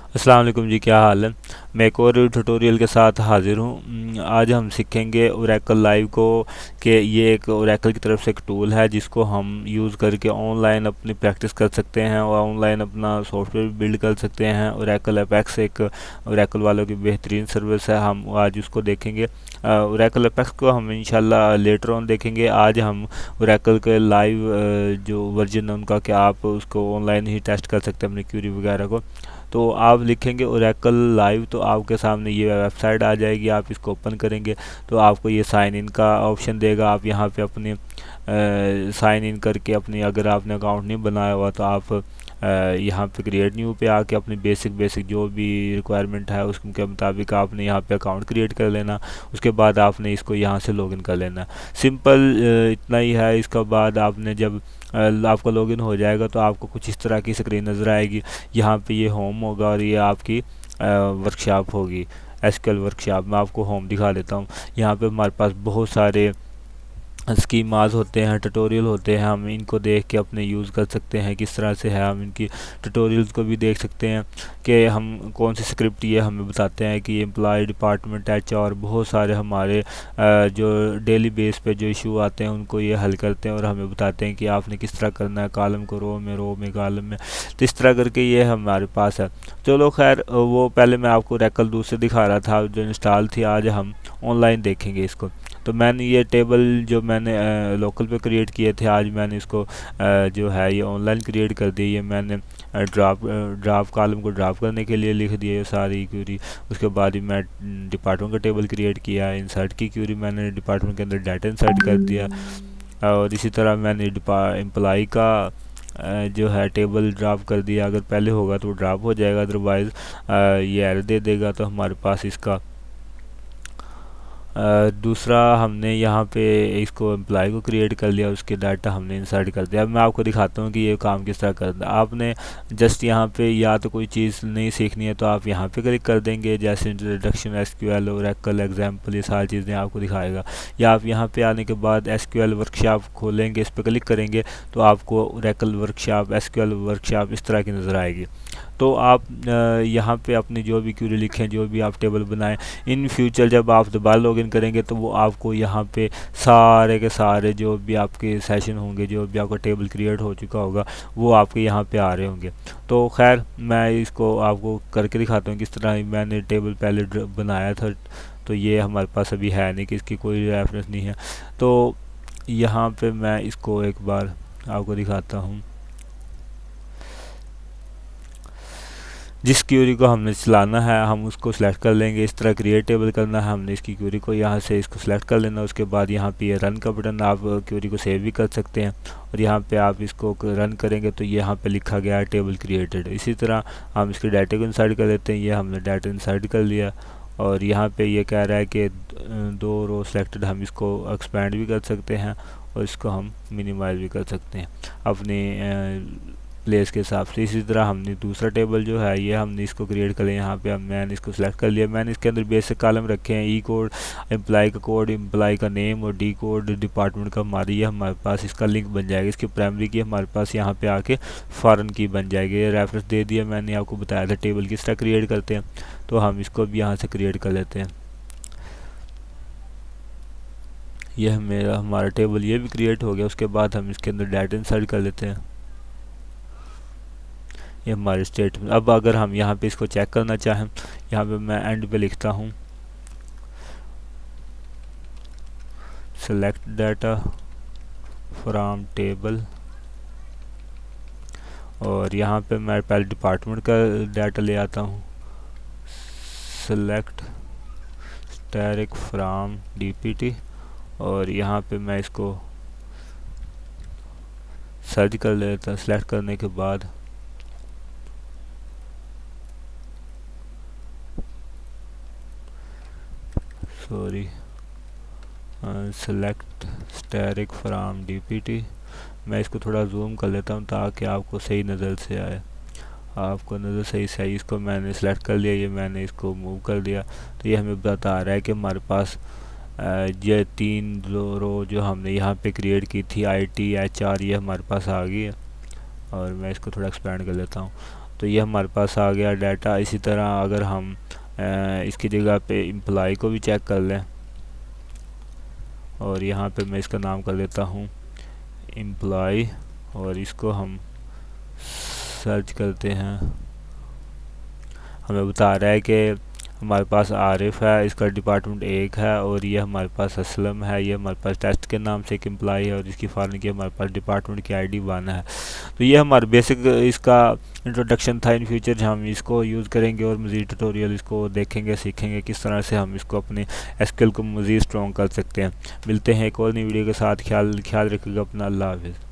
अस्सलाम वालेकुम जी, क्या हाल है। मैं एक और ट्यूटोरियल के साथ हाज़िर हूँ। आज हम सीखेंगे ओरेकल लाइव को कि ये एक ओरेकल की तरफ से एक टूल है जिसको हम यूज़ करके ऑनलाइन अपनी प्रैक्टिस कर सकते हैं और ऑनलाइन अपना सॉफ्टवेयर बिल्ड कर सकते हैं। ओरेकल अपेक्स एक ओरेकल वालों की बेहतरीन सर्विस है, हम आज उसको देखेंगे। ओरेकल अपेक्स को हम इंशाल्लाह लेटर ऑन देखेंगे। आज हम ओरेकल के लाइव जो वर्जन है उनका, कि आप उसको ऑनलाइन ही टेस्ट कर सकते हैं अपनी क्यूरी वगैरह को। तो आप लिखेंगे ओरेकल लाइव तो आपके सामने ये वेबसाइट आ जाएगी। आप इसको ओपन करेंगे तो आपको ये साइन इन का ऑप्शन देगा। आप यहाँ पे अपने साइन इन करके अपनी, अगर आपने अकाउंट नहीं बनाया हुआ तो आप यहाँ पे क्रिएट न्यू पे आके अपनी बेसिक जो भी रिक्वायरमेंट है उसके मुताबिक आपने यहाँ पे अकाउंट क्रिएट कर लेना। उसके बाद आपने इसको यहाँ से लॉगिन कर लेना। सिंपल इतना ही है। इसके बाद आपने जब आपका लॉगिन हो जाएगा तो आपको कुछ इस तरह की स्क्रीन नज़र आएगी। यहाँ पे ये होम होगा और ये आपकी वर्कशॉप होगी, एसक्यूएल वर्कशॉप। मैं आपको होम दिखा देता हूँ। यहाँ पे हमारे पास बहुत सारे स्कीमाज होते हैं, ट्यूटोरियल होते हैं। हम इनको देख के अपने यूज़ कर सकते हैं किस तरह से है। हम इनकी ट्यूटोरियल्स को भी देख सकते हैं कि हम कौन सी स्क्रिप्ट ये हमें बताते हैं कि एम्प्लॉय डिपार्टमेंट और बहुत सारे हमारे जो डेली बेस पे जो इशू आते हैं उनको ये हल करते हैं और हमें बताते हैं कि आपने किस तरह करना है, कॉलम को रो में कॉलम में। तो इस तरह करके ये हमारे पास है। चलो खैर, वो पहले मैं आपको ओरेकल दूसरे दिखा रहा था जो इंस्टॉल थी। आज हम ऑनलाइन देखेंगे इसको। तो मैंने ये टेबल जो मैंने लोकल पे क्रिएट किए थे, आज मैंने इसको जो है ये ऑनलाइन क्रिएट कर दी। ये मैंने ड्राप कॉलम को ड्राप करने के लिए लिख दिया ये सारी क्यूरी। उसके बाद ही मैं डिपार्टमेंट का टेबल क्रिएट किया। इंसर्ट की क्यूरी मैंने डिपार्टमेंट के अंदर डाटा इंसर्ट कर दिया। और इसी तरह मैंने एम्प्लॉय का जो है टेबल ड्राप कर दिया। अगर पहले होगा तो ड्राप हो जाएगा, अदरवाइज़ ये एरर दे देगा। तो हमारे पास इसका दूसरा हमने यहाँ पे इसको एम्प्लॉय को क्रिएट कर लिया, उसके डाटा हमने इंसर्ट कर दिया। अब मैं आपको दिखाता हूँ कि ये काम किस तरह करना है। आपने जस्ट यहाँ पे या तो कोई चीज़ नहीं सीखनी है तो आप यहाँ पे क्लिक कर देंगे, जैसे इंट्रोडक्शन एसक्यूएल, ओरेकल एग्जाम्पल, ये सारी चीज़ें आपको दिखाएगा। या आप यहाँ पे आने के बाद एसक्यूएल वर्कशॉप खोलेंगे, इस पर क्लिक करेंगे तो आपको ओरेकल वर्कशॉप, एसक्यूएल वर्कशॉप इस तरह की नज़र आएगी। तो आप यहाँ पे अपनी जो भी क्यूरी लिखें, जो भी आप टेबल बनाएं, इन फ्यूचर जब आप दोबारा लॉगिन करेंगे तो वो आपको यहाँ पे सारे के सारे जो भी आपके सेशन होंगे, जो भी आपका टेबल क्रिएट हो चुका होगा, वो आपके यहाँ पे आ रहे होंगे। तो खैर, मैं इसको आपको करके दिखाता हूँ किस तरह मैंने टेबल पहले बनाया था। तो ये हमारे पास अभी है नहीं कि इसकी कोई रेफरेंस नहीं है। तो यहाँ पे मैं इसको एक बार आपको दिखाता हूँ। जिस क्यूरी को हमने चलाना है हम उसको सिलेक्ट कर लेंगे। इस तरह क्रिएट टेबल करना है हमने इसकी क्यूरी को, यहाँ से इसको सिलेक्ट कर लेना। उसके बाद यहाँ पे ये रन का बटन, आप क्यूरी को सेव भी कर सकते हैं और यहाँ पे आप इसको रन करेंगे तो यहाँ पे लिखा गया है टेबल क्रिएटेड। इसी तरह हम इसके डाटा को इंसर्ट कर लेते हैं। ये हमने डाटा इंसर्ट कर लिया और यहाँ पे ये कह रहा है कि 2 रो सेलेक्टेड। हम इसको एक्सपैंड भी कर सकते हैं और इसको हम मिनिमाइज भी कर सकते हैं अपने प्लेस के हिसाब से। इसी तरह हमने दूसरा टेबल जो है ये हमने इसको क्रिएट कर लिया। यहाँ पे मैंने इसको सिलेक्ट कर लिया। मैंने इसके अंदर बेसिक कॉलम रखे हैं, ई कोड, एम्प्लॉय का कोड, एम्प्लॉय का नेम और डी कोड डिपार्टमेंट का। हमारे पास इसका लिंक बन जाएगा। इसकी प्राइमरी की हमारे पास यहाँ पे आके फॉरेन की बन जाएगी। ये रेफरेंस दे दिया, मैंने आपको बताया था टेबल किस तरह क्रिएट करते हैं। तो हम इसको भी यहाँ से क्रिएट कर लेते हैं। यह हमारा टेबल ये भी क्रिएट हो गया। उसके बाद हम इसके अंदर डाटा इंसर्ट कर लेते हैं। ये हमारे स्टेटमेंट। अब अगर हम यहाँ पे इसको चेक करना चाहें, यहाँ पे मैं एंड पे लिखता हूँ सेलेक्ट डाटा फ्रॉम टेबल, और यहाँ पे मैं पहले डिपार्टमेंट का डाटा ले आता हूँ, सेलेक्ट स्टैटिक फ्रॉम डीपीटी, और यहाँ पे मैं इसको सर्च कर लेता हूँ। सेलेक्ट करने के बाद सेलेक्ट स्टैटिक फ्रॉम डीपीटी, मैं इसको थोड़ा जूम कर लेता हूँ ताकि आपको सही नज़र से आए, आपको नज़र सही से आई। इसको मैंने सेलेक्ट कर लिया, ये मैंने इसको मूव कर दिया। तो ये हमें बता रहा है कि हमारे पास ये 3 रो जो हमने यहाँ पे क्रिएट की थी, IT HR, ये हमारे पास आ गई है। और मैं इसको थोड़ा एक्सपेंड कर लेता हूँ। तो ये हमारे पास आ गया डाटा। इसी तरह अगर हम इसकी जगह पे एम्प्लॉय को भी चेक कर लें, और यहाँ पे मैं इसका नाम कर देता हूँ एम्प्लॉय, और इसको हम सर्च करते हैं। हमें बता रहा है कि हमारे पास आरिफ है, इसका डिपार्टमेंट 1 है, और ये हमारे पास असलम है, ये हमारे पास टेस्ट के नाम से एक एम्प्लॉय है, और इसकी फॉरन की हमारे पास डिपार्टमेंट की आईडी 1 है। तो ये हमारा बेसिक इसका इंट्रोडक्शन था। इन फ्यूचर हम इसको यूज़ करेंगे और मज़ीद ट्यूटोरियल इसको देखेंगे, सीखेंगे किस तरह से हम इसको अपने एसक्यूएल को मज़ीद स्ट्रॉन्ग कर सकते हैं। मिलते हैं एक और नई वीडियो के साथ। ख्याल रखिएगा अपना। अल्लाह हाफिज़।